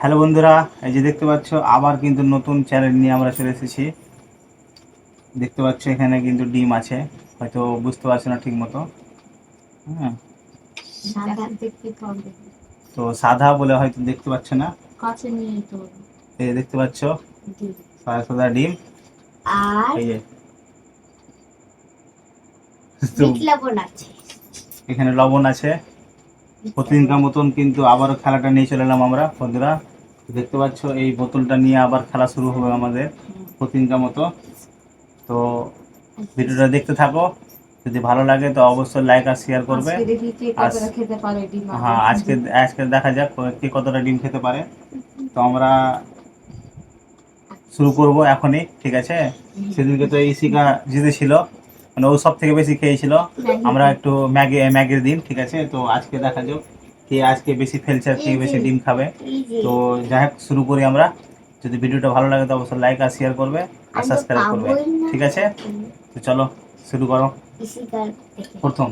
Hello বন্ধুরা, এই যে দেখতে পাচ্ছ আবার কিন্তু নতুন চ্যানেল নিয়ে আমরা চলে এসেছি। দেখতে পাচ্ছ এখানে কিন্তু ডিম আছে, হয়তো বুঝতে পারছো না ঠিক মতো। হ্যাঁ, তো সাদা বলে হয়তো দেখতে পাচ্ছ না। এই দেখতে পাচ্ছ সাদা সাদা ডিম। আর এই যে তো বিট লবণ আছে। এখানে লবণ আছে। প্রতিদিনকার মতন কিন্তু আবারও খেলাটা নিয়ে চলে এলাম আমরা বন্ধুরা। দেখতে পাচ্ছ এই বোতলটা নিয়ে আবার খেলা শুরু হবে আমাদের প্রতিদিনকার মতো। তো ভিডিওটা দেখতে থাকো, যদি ভালো লাগে তো অবশ্যই লাইক আর শেয়ার করবে। হ্যাঁ, আজকে আজকে দেখা যাক কে কতটা ডিম খেতে পারে। তো আমরা শুরু করব এখনই, ঠিক আছে? সেদিনকে তো ইসিকা জিতেছিল, মানে ও সব থেকে বেশি খেয়েছিল। আমরা একটু ম্যাগির দিন, ঠিক আছে? তো আজকে দেখা যাক কে আজকে বেশি ফেলছে আর কে বেশি ডিম খাবে। তো যাই হোক, শুরু করি আমরা। যদি ভিডিওটা ভালো লাগে তো অবশ্যই লাইক আর শেয়ার করবে আর সাবস্ক্রাইব করবে, ঠিক আছে? তো চলো শুরু করো। প্রথম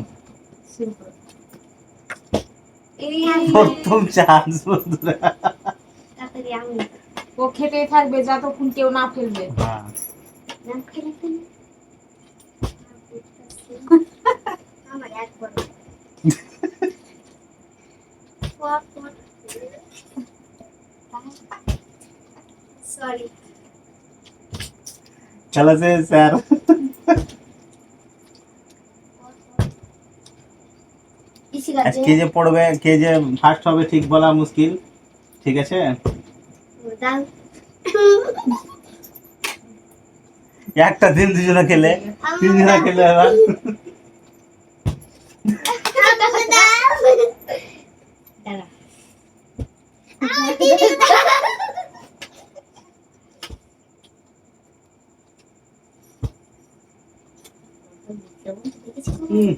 প্রথম চান্স বন্ধুরা। ও খেতেই থাকবে যতক্ষণ কেউ না ফেলবে। হ্যাঁ, সরি, খেলা শেষ স্যার। আজ কে যে পড়বে, কে যে ফার্স্ট হবে ঠিক বলা মুশকিল, ঠিক আছে? একটা দিন দুজনে খেলে, তিনজনে খেলে এবার। হুম,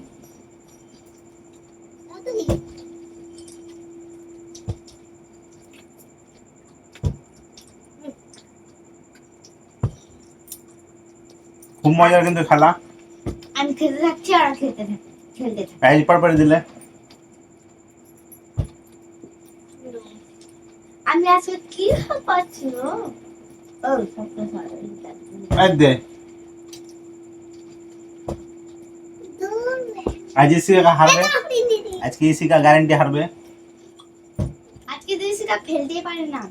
খুব মজার কিন্তু খেলা। আমি খেতে থাকছি আর খেলতে থাকছি। এই পর দিলে আমি আজকে কি পাচ্ছি ও এই দে। আজ ইসিকা হারবে, আজকে ইসিকা গ্যারান্টি হারবে। আজকে দিশিটা ফেলতেই পারে না।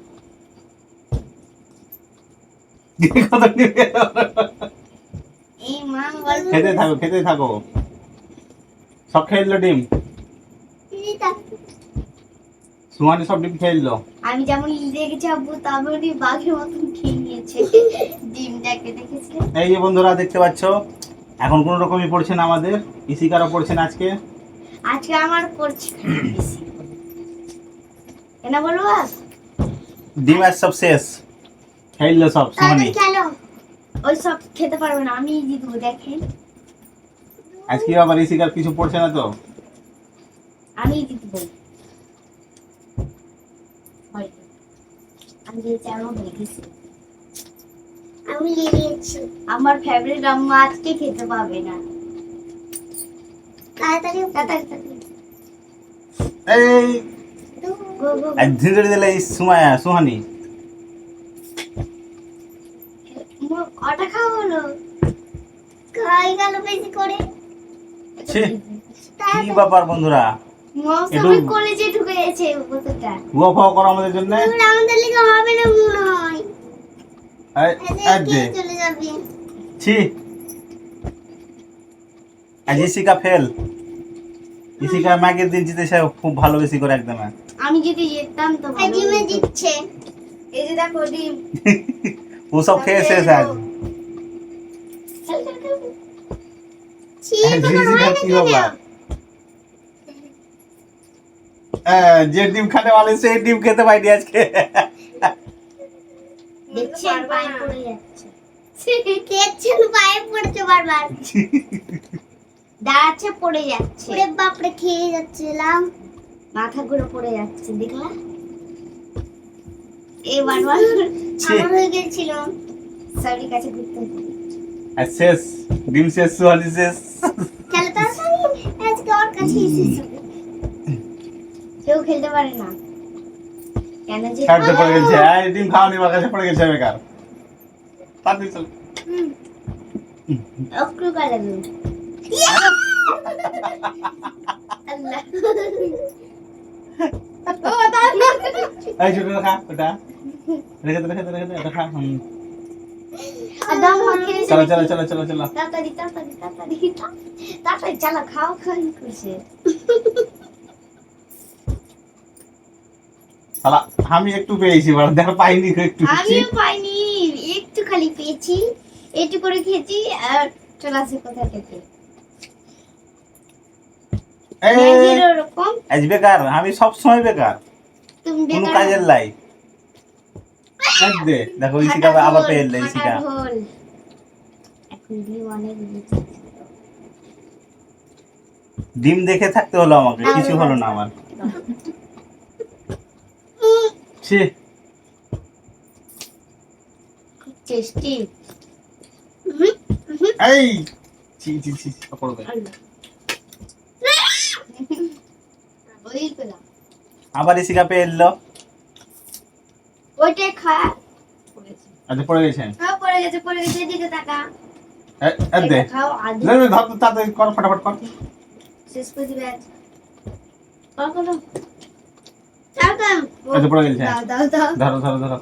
কত নিবে? এই মা গল্প খেতে থাকো, খেতে থাকো। সব খেয়ে দিল ডিম, সুমানি সব ডিম খেয়ে দিল। আমি যেমন দেখেছি আব্বু তেমনই বাঘের মতন খেয়ে নিয়েছে ডিমটাকে, দেখেছি। এই যে বন্ধুরা দেখতে পাচ্ছ, এখন কোনো রকমই পড়ছে না আমাদের, ইসিকারও পড়ছে না আজকে। আজকে আমার পড়ছে বেশি, কেন বলবো? ডিম আজ সব শেষ, খেয়ে দিল সব সুমানি। চলো, ওই সব খেতে পারবে না, আমি জিতবো দেখেন। আজকে আবার ইসিকার কিছু পড়ছে না তো। আমি জিতবো, হয়তো আমি জিতেছি, আমার হয়ে গেছে। আমি জিতেছি। আমার ফেভারিট আম্মা আজকে খেতে পাবে না। তাড়াতাড়ি তাড়াতাড়ি এই গো গো আজ ধীরে ধীরে দিলে সুমায়া সুহানি। ওটা খাও হলো, খাই গেল বেশি করে। ছি, কি ব্যাপার বন্ধুরা, মৌসুমি কলেজে ঢুকে গেছে বোতলটা। গুয়া ফাওয়া করো আমাদের জন্য। আমাদের লিগে হবে না মনে হয়। এই দে। চলে যাবে। ছি, আজ ইসিকা ফেল। ইসিকা ম্যাগের দিন জিতেছে খুব ভালো, বেশি করে একদম। আমি যদি জিততাম তো ভালো। ডিমে জিতছে, এই যে দেখো ডিম। ও সব খেয়ে শেষ আজ। ইসিকা কি ব্যাপার? যে ডিম খাতে বলে সেই ডিম খেতে পাইনি আজকে। দেখছেন পায়ে পড়ে যাচ্ছে। দেখছেন পায়ে পড়ছে বারবার। দাঁড়াচ্ছে পড়ে যাচ্ছে। ওরে বাপ রে, খেয়ে যাচ্ছিলাম, মাথা ঘুরে পড়ে যাচ্ছে, দেখলা? এই বারবার আমার হয়ে গেছিল। সরি কাছে ঘুরতে হবে। আর শেষ, ডিম শেষ, সুহানি শেষ। চলো তাড়াতাড়ি, আজকে ওর কাছে এসেছি। কেউ খেলতে পারে না। কেন যে খাদ্য পড়ে গেছে এই ডিম খাওয়ানি আমার কাছে পড়ে গেছে বেকার তাড়াতাড়ি চল অক্রু কালে দুধ আল্লাহ ও দাদা এই ছোট খা ওটা রেখে দে এটা খা আদম মাখে চলো চলো চলো চলো চলো তাড়াতাড়ি চালা খাও করছে শালা আমি একটু পেয়েছি বড় দেখা পাইনি একটু আমিও পাইনি একটু খালি পেয়েছি একটু করে খেয়েছি আর চলে আসে কোথা থেকে এই ম্যাগির ওরকম আজ বেকার আমি সব সময় বেকার তুমি কোনো বেকার কাজের লাই দে দেখো ইসিকা আবার পেয়ে ইসিকা এখন দিয়ে অনেক বেঁচে ডিম দেখে থাকতে হলো আমাকে কিছু হলো না আমার ছি টেস্টি এই ছি ছি ছি পড়বে ওই পেলাম আবার ইসিকা পেয়ে এলো ওইটাই খা আচ্ছা পড়ে গেছে হ্যাঁ পড়ে গেছে এদিকে তাকা দে এটা খাও আদি ধর ধর তাড়াতাড়ি কর ফটাফট কর শেষ করে দিবে আজ কখনো চাকাম আচ্ছা পড়ে গেছে দাও ধরো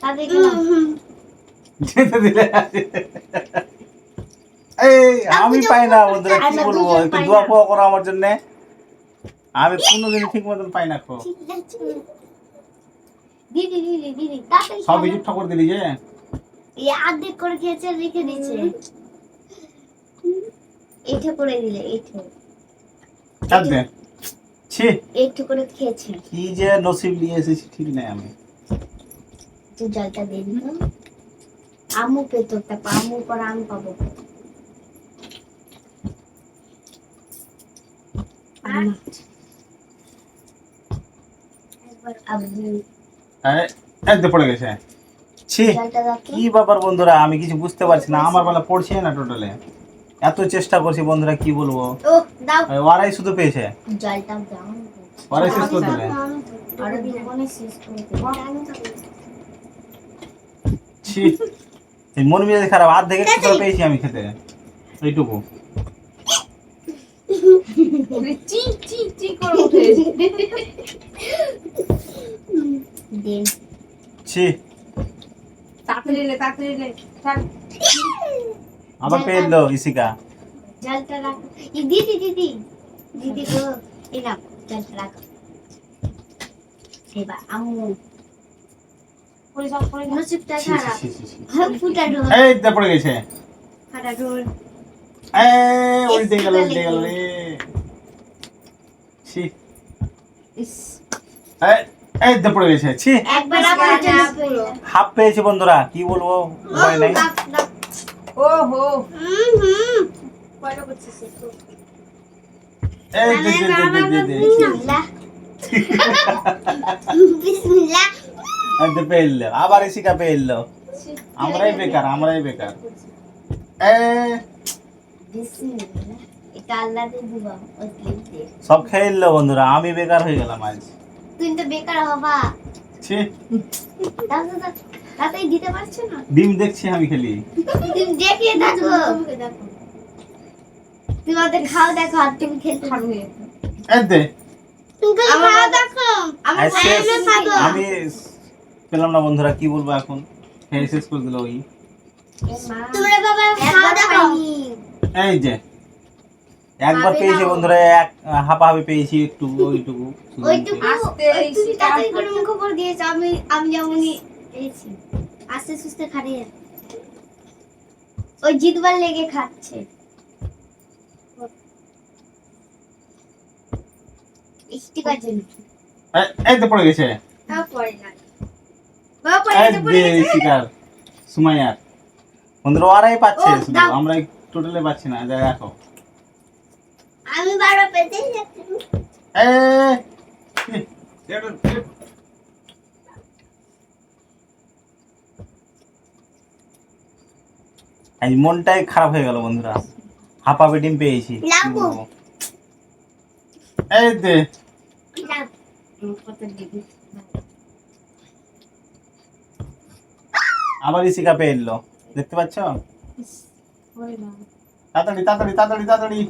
তাদের গেলাম যেতে দিলে এই আমি পাই না বন্ধুরা কি বলবো একটু দোয়া ফোয়া করো আমার জন্য আমি কোনোদিন ঠিক মতন পাই না খো দিদি তাড়াতাড়ি সব ইজুট ঠাকুর দিলি যে এই আর্ধেক করে খেয়েছে রেখে দিচ্ছে এইটা করে দিলে এইটা চাপ দে ছি একটু করে খেয়েছে কি যে নসিব নিয়ে এসেছি ঠিক নাই আমি তুই জলটা দিয়ে দিল আমু পেতো তারপর আমু পর আমি পাবো একদম পড়ে গেছে ছি জলটা দাও কি ব্যাপার বন্ধুরা আমি কিছু বুঝতে পারছি না আমার বেলা পড়ছে না টোটালে এত চেষ্টা করছি বন্ধুরা কি বলবো ও দাও ওরাই শুধু পেয়েছে জলটা দাও ওরাই শেষ করে দিলে আর দুজনে শেষ করে দেবো ছি এই মন মেজাজ খারাপ আর দেখে একটু করে পেয়েছি আমি খেতে এইটুকু চি চি চি করে উঠে দেন ছি তাড়াতাড়ি লে থাক আবার পেয়ে এলো ইসিকা জলটা রাখো দিদি গো এই নাও জলটা রাখো এবার আমু করে যাও নসিবটা ছি, খারাপ ছি, ছি, ছি, ছি। ফুটা ঢোল এই দে পড়ে গেছে ফাটা ঢোল এই উল্টে গেল রে ছি ইস এই দে পড়ে গেছে ছি একবার আবার হাফ পেয়েছি বন্ধুরা কি বলবো উপায় নাই ও হো কয়টা করছিস তো এই দে বিসমিল্লাহ বিসমিল্লাহ এই দে পেয়ে এলো আবার ইসিকা পেয়ে এলো আমরাই বেকার বিসমিল্লাহ এটা আল্লাহ দিয়ে দিবা ওই দিয়ে সব খেয়ে এলো বন্ধুরা আমি বেকার হয়ে গেলাম আজ তুই তো বেকার হবা ছি তাতেই দিতে পারছো না ডিম দেখছি আমি খেলি তুমি দেখিয়ে দেখো তুমি ওদের খাও দেখো আর তুমি খেতে খাবে এই দে তুমি খাও দেখো আমার আজ শেষ। সামনে খাবো আমি পেলাম না বন্ধুরা কি বলবো এখন খেয়ে শেষ করে দিল ওই তোমরা বাবা খাও দেখো এই যে একবার খাবে পেয়েছি না ও। বন্ধুরা এক হাঁপাহাঁপি পেয়েছি একটু ওইটুকু শুধু ওইটুকু আস্তে তুমি তাড়াতাড়ি করে মুখ উপর দিয়েছো আমি যেমনই পেয়েছি আস্তে সুস্তে খাইয়ে ওই জিতবার লেগে খাচ্ছে ঠিক আছে এই তো পড়ে গেছে তাও পড়ে না বাবা পড়ে এই গেছে পড়ে দে গেছে শিকার সুমাইয়ার বন্ধুরা ওরাই পাচ্ছে ও, শুধু দাও। আমরা টোটালে পাচ্ছি না যা দেখো আমি বারো পেতে যাচ্ছি আজ মনটাই খারাপ হয়ে গেল বন্ধুরা হাঁপাবে ডিম পেয়েছি কি লাবু। বলবো? এই দে কত ডিগ্রি আবার ইসিকা পেয়ে এলো, দেখতে পাচ্ছ? ইস, ওরে না। তাড়াতাড়ি তাড়াতাড়ি তাড়াতাড়ি তাড়াতাড়ি।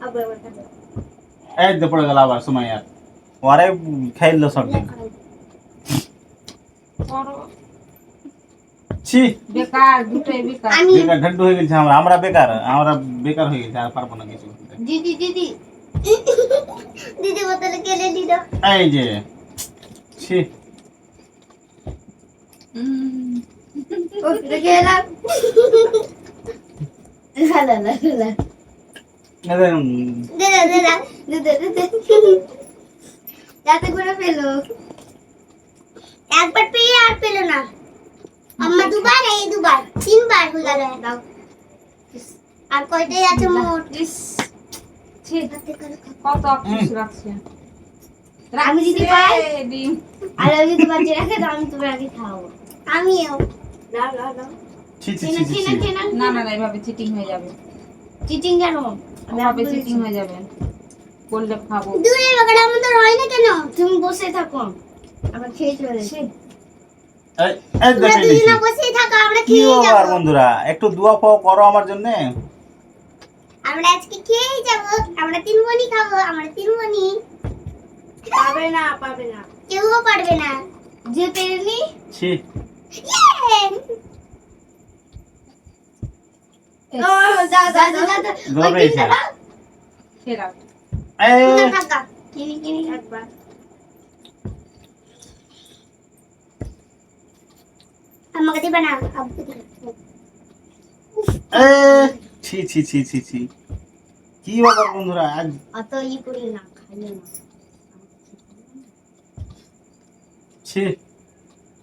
আবার আবার খাবে। এই দে পড়ে গেল আবার সময় আর ওরে খেললো সব দিন। বড় ছি বেকার, দুটোই বেকার। আমি বেকার ঢাড্ডু হয়ে গেছে আমরা বেকার হয়ে গেছে, আর পারবো না কিছু করতে। দিদি দিদি দিদি বোতলে কেলে দিল। এই যে ছি ও রেখে এলাম। না না না না এদের, দে দে দে দে দে দে যাতে করে পেলো, একবার পেয়ে আর পেলো না। আম্মা দুবার, এই দুবার, তিনবার হয়ে গেল। দাও আর কয়টাই আছে মোট? ইস, ছি, হাতে করে খাও। কত আফসোস রাখছে। আমি যদি পাই? রাখছে ডিম। আর আমি যদি বাচ্চা রাখে তো আমি তোমার আগে খাওয়াবো। আমিও দাও দাও দাও। ছি ছি চেনা ছি ছি চেনা ছি। চেনা না না না, এভাবে চিটিং হয়ে যাবে। চিটিং কেন? এভাবে চিটিং হয়ে যাবে। বললে খাবো। দূরে বাগাটা আমাদের হয় না কেন? তুমি বসে থাকো, আমরা খেয়ে চলে যাই। এই এই তোমরা দেখে দুজনে দিছি। বসেই থাকো, আমরা কি খেয়ে ব্যাপার যাবো। বন্ধুরা, একটু দোয়া পাও করো আমার জন্য। আমরা আজকে খেয়েই যাবো, আমরা তিন বোনই খাবো, আমরা তিন বোনই। পারবে না, পারবে না, কেউও পারবে না। যে পেরেনি ছি ও দাও দাও দাও দাও দৌড়ে পেয়েছে। খেয়ে রাখ। এই টাকা কিনি কিনি একবার। আমাকে দিবে না, আব্বু দিবে। এই ছি ছি ছি ছি ছি। কি ব্যাপার বন্ধুরা, আজ অত ই করি না, খাইলে না। ছি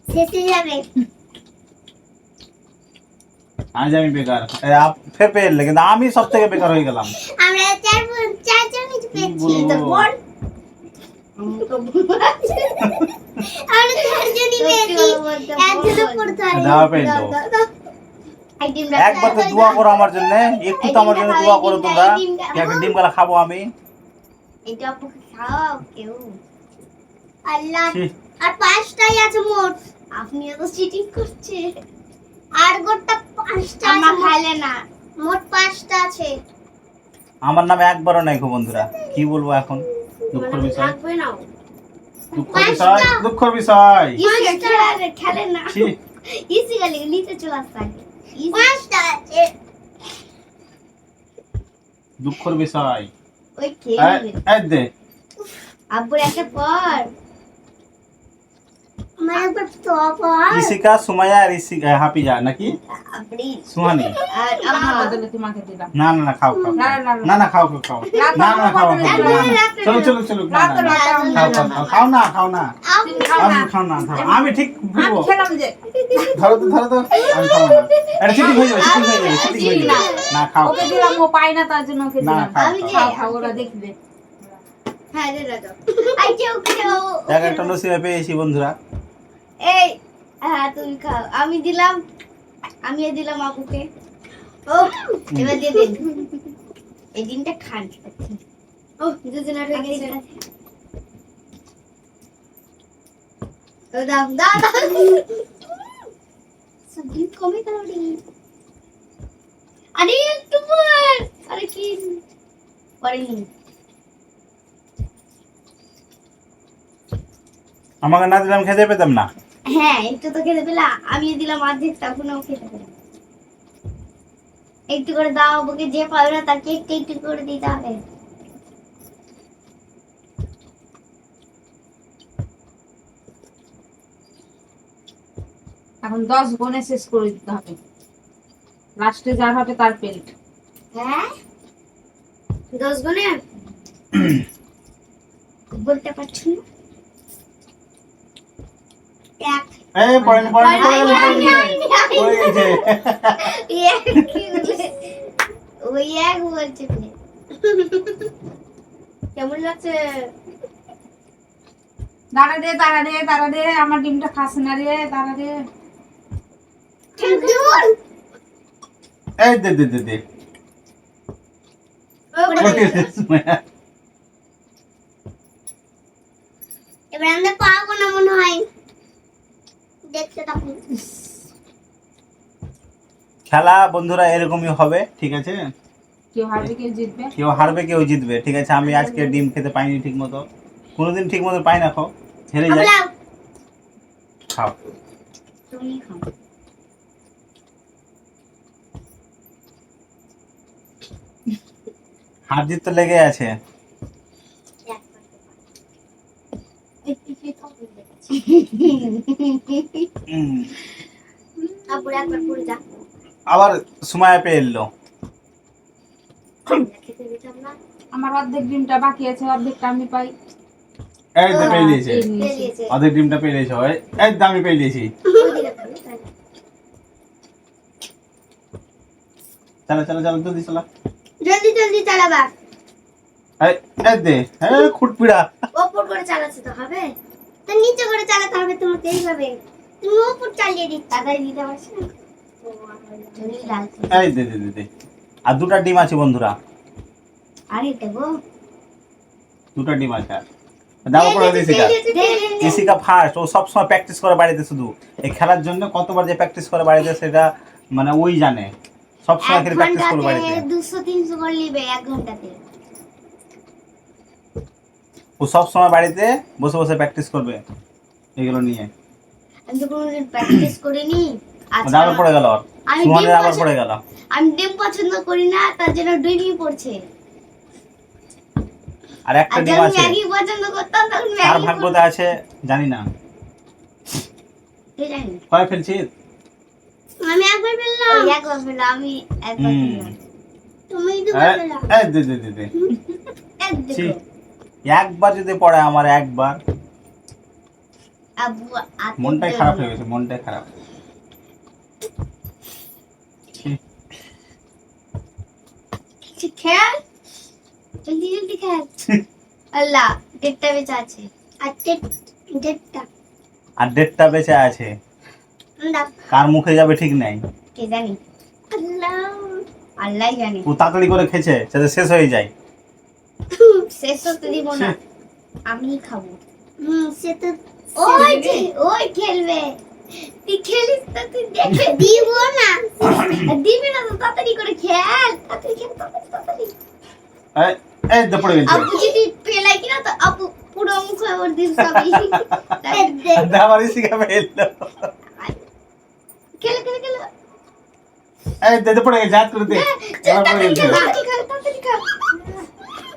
শেষে যাবে। আজ আমি বেকার। ফের পেয়ে এলে, কিন্তু আমি সব থেকে বেকার হয়ে গেলাম। আমরা চারজন কিছু পেয়েছি। বলবো। তো বোন আমরা চারজনই পেয়েছি, একজনও পড়তে পারে। দাও পেয়ে দাও। একবার তো দোয়া করো আমার জন্য, একটু তো আমার জন্য দোয়া করো তোমরা। কি একটা ডিম গালা খাবো আমি। এটা আপুকে খাও কেউ। আল্লাহ, ছি, আর 5টাই আছে মোট। আপনি এত চিটিং করছে। আর গোটা 5টা আছে, খাইলে না। মোট 5টা আছে। আমার নামে একবারও নাই গো বন্ধুরা, কি বলবো এখন। দুঃখের বিষয়, থাকবে না। দুঃখের বিষয়, দুঃখের বিষয়। খেলে না। ছি, ইসি গলি নিতে চলে আসছে আগে। 5টা আছে। দুঃখের বিষয়। ওই খেয়ে এই, নেবে। এই দে। আব্বুর একটা পর। আমার একবার তো পর। ইসিকা, সুমাইয়া আর হাফিজা নাকি আপনি সুহানি। আর আমার আম্মা বদলে তোমাকে দিলাম। না না না, খাও খাও না, খাও। না, না। না না খাও খাও খাও। না না খাও খাও, না, না। চলো চলো চলো, না, না, না। খাও খাও খাও, খাও না খাও না, তুমি খাও আমি না। খাও না, খাও। আমি ঠিক আমি বুঝবো। খেলাম যে। ধরো তো ধরো তো, আমি খাবো না। এটা চিটিং হয়ে যাবে, চিটিং হয়ে যাবে, চিটিং হয়ে যাবে। না খাও। ওকে দিলাম, ও পায় না তার জন্য ওকে না, দিলাম। খাও, আমি খাও। খাও খাও, ওরা দেখবে। হ্যাঁ রে দাদা। আই কেউ কেউ। এক একটা নসিবে পেয়েছি বন্ধুরা। এই হ্যাঁ তুমি খাও, আমি দিলাম, আমিও দিলাম আপুকে। ও এবার দিয়ে দিন, এই দিনটা খান। ও দুজনের হয়ে গেছে। ও দাও দাও দাও। সব দিন কমে গেল রে। আরে একটু পর, আরে কি করেনি। আমাকে না দিলাম খেতে পেতাম না। হ্যাঁ একটু তো খেতে পেলা, আমি দিলাম অর্ধেক, তখনও খেতে পেলাম। একটু করে দাও বুকে, যে পাবে না তাকে একটু একটু করে দিতে হবে। এখন 10 গুণে শেষ করে দিতে হবে। লাস্টে যার হবে তার পেল্ট। হ্যাঁ 10 গুণে বলতে পারছি না। এক এই পড়েন পড়েন পড়েন পড়ে গেছে। ওই এক বলছে কেমন লাগছে? দাঁড়া রে, দাঁড়া রে, দাঁড়া রে, আমার ডিমটা খাস না রে, দাঁড়া রে। এই দে দে দে দে। এবার আমরা পাবো না মনে হয়, দেখতে থাকুন। খেলা বন্ধুরা এরকমই হবে, ঠিক আছে? কেউ হারবে কেউ জিতবে। কেউ হারবে কেউ জিতবে, ঠিক আছে? আমি আজকে ডিম খেতে পাইনি ঠিক মতো, কোনোদিন ঠিক মতো পাই না, খাও হেরে যাই। আমলাও খাও। তুমি খাও। হার জিত তো লেগে আছে। উম, আপুর একবার পুরো যা আবার সময় পেয়ে এলো। খেতে দিতাম না। আমার অর্ধেক ডিমটা বাকি আছে, অর্ধেকটা আমি পাই। এই তো পেয়ে দিয়েছে, পেয়ে নিয়েছি। বেরিয়েছে অর্ধেক ডিমটা পেয়ে দিয়েছে। এই তো আমি পেয়ে দিয়েছি। ওদিকে খাবে, তাই না? চলো চলো চলো জলদি চলো। জলদি জলদি চালাবা। এই এই দে, খুটপিড়া। ওপর করে চালাতে তো হবে, তো নিচে করে চালাতে হবে তোমাকে এইভাবে। তুমি ওপর চালিয়ে দিচ্ছ, তাই দিতে পারছ না। জলদি ডালছি। এই দে দে দে দে। আর দুটো ডিম আছে বন্ধুরা, আরে দেবো। দুটো ডিম আছে। দাও করে দিয়েছি কা ইসিকা ফার্স্ট, ও সব সময় প্র্যাকটিস করে বাড়িতে, শুধু এই খেলার জন্য কতবার যে প্র্যাকটিস করে বাড়িতে সেটা মানে ওই জানে, সব সময় খালি প্র্যাকটিস করে বাড়িতে। 200-300 করে নিবে 1 ঘন্টাতে। ও সব সময় বাড়িতে বসে বসে প্র্যাকটিস করবে এগুলো নিয়ে। আমি তো কোনোদিন প্র্যাকটিস করিনি। আচ্ছা আবার পড়ে গেল, আমি সুমনের ডিম আবার পছন্দ- পড়ে গেল। আমি ডিম পছন্দ করি না, তার জন্য ডিমই পড়ছে। আর একটা আর ডিম যখন আছে, ম্যাগি পছন্দ করতাম তখন কার ম্যাগি ভাগ্যতে আছে জানি না। জানি। কয় ফেলছিস? আমি একবার ফেললাম। একবার ফেললাম, আমি একবার হুম। ফেললাম। তুমি দুবার ফেলা। এই দে দে দে দে। এক ছি, দেখো। একবার যদি পড়ে আমার একবার, আব্বু আতে মনটাই জন্য। খারাপ হয়ে গেছে, মনটাই খারাপ। ছি, কিছু খেয়াল, জলদি জলদি খেয়াল। আল্লাহ, ডেটটা বেঁচে আছে। আর ডেটটা আর ডেটটা বেঁচে আছে, দাও। কার মুখে যাবে ঠিক নাই। কে জানি। আল্লাহ, আল্লাহ জানে। ও তাড়াতাড়ি করে খেছে যাতে শেষ হয়ে যায়। শেষ হতে দিব না, ছি। আমি খাবো। সে তো ওই যে ওই খেলবে। তুই খেলিস তো, তুই দেখে দিব না। দিবি না তো, তাড়াতাড়ি করে খেল, তাড়াতাড়ি খেল, তাড়াতাড়ি তাড়াতাড়ি। এই এই দে পড়ে গেছে। আপু যদি পেলাই কিনা তো আপু পুরো মুখে ওর দিন সবই। আবার ইসিকা ফেললো। খেলে খেলে খেলে। এই দে দে পড়ে গেছে, হাত করে দে। এবার পড়ে তাড়াতাড়ি গেছে। খেল, তাড়াতাড়ি খেল।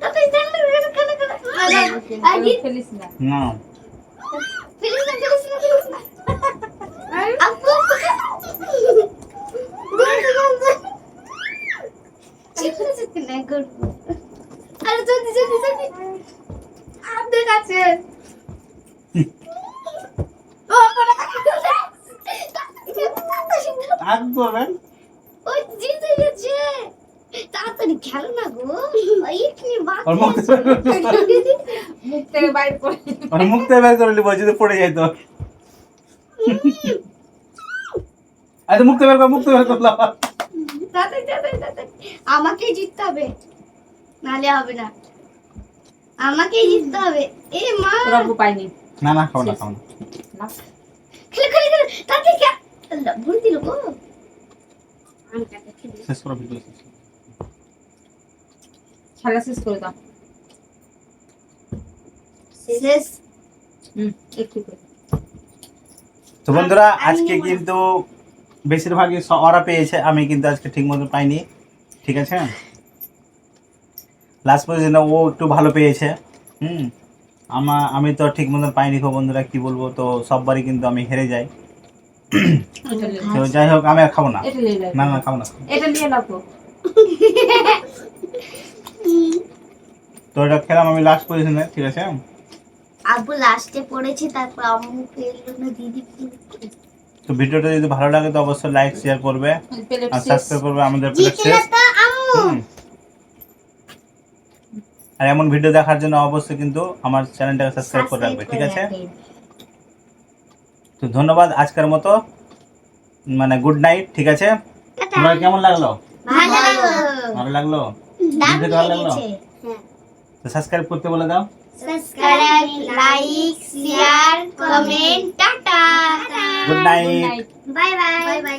তাড়াতাড়ি খেল, খেলে। আর ফেলিস না। না ফেলিস না, ফেলিস না, ফেলিস না। আপু চিল্লা চিল্লা না করবো। আরে জলদি জলদি জলদি। আপনার কাছে। ও পড়া হাত করবে। ওই জিতে গেছে। তাড়াতাড়ি খেলো না গো। ওই এক্ষুনি ওর মুখ বাকি থেকে আছে। মুখ থেকে বাইর করে। ওর মুখ থেকে বের করে নিবো যদি পড়ে যায় তো। আরে মুখ থেকে বের কর, মুখ থেকে বের করলাম। তাড়াতাড়ি তাড়াতাড়ি তাড়াতাড়ি। আমাকেই জিততে হবে, নাহলে হবে না। আমাকেই জিততে হবে। এ মা, রব্বু পাইনি। না না খাও না, খাও না। না। খেলে খেলে খেলে তাড়াতাড়ি খেল। আল্লাহ, ভুল দিল গো। আমি তাকে খেলি। শেষ করো ভিডিও শেষ করো। খেলা শেষ করে দাও। শেষ। একটু করে। তো বন্ধুরা আমি আজকে নেবো না। কিন্তু বেশিরভাগই ওরা পেয়েছে, আমি কিন্তু আজকে ঠিক মতো পাইনি, ঠিক আছে? লাস্ট পর্যন্ত ও একটু ভালো পেয়েছে। আমি তো ঠিক মতন পাইনি গো বন্ধুরা, কি বলবো, তো সববারই কিন্তু আমি হেরে যাই। এটা নিয়ে তো যাই হোক, আমি আর খাবো না। এটা নিয়ে নাও। না না খাবো না। এটা নিয়ে নাও তো। তো এটা খেলাম আমি লাস্ট পজিশনে, ঠিক আছে? আব্বু লাস্টে পড়েছে, তারপর আম্মু পেলো না, দিদি পেলো। তো ভিডিওটা যদি ভালো লাগে তো অবশ্যই লাইক শেয়ার করবে প্লেট আর শেষ। সাবস্ক্রাইব করবে। আমাদের প্লেট জিতলে শেষ। তো আম্মু। হুম। আর এমন ভিডিও দেখার জন্য অবশ্যই কিন্তু আমার চ্যানেলটাকে সাবস্ক্রাইব করে রাখবে, ঠিক আছে? তো ধন্যবাদ আজকের মতো, মানে গুড নাইট, ঠিক আছে? টাটা। তোমার কেমন লাগলো? ভালো লাগলো। ভালো লাগলো? দাম ভিডিওটা ভালো লাগলো? লেগেছে। হ্যাঁ। তো সাবস্ক্রাইব করতে বলে দাও। Subscribe, like, share, comment, tata. Good good night. Night. Bye bye. Bye bye.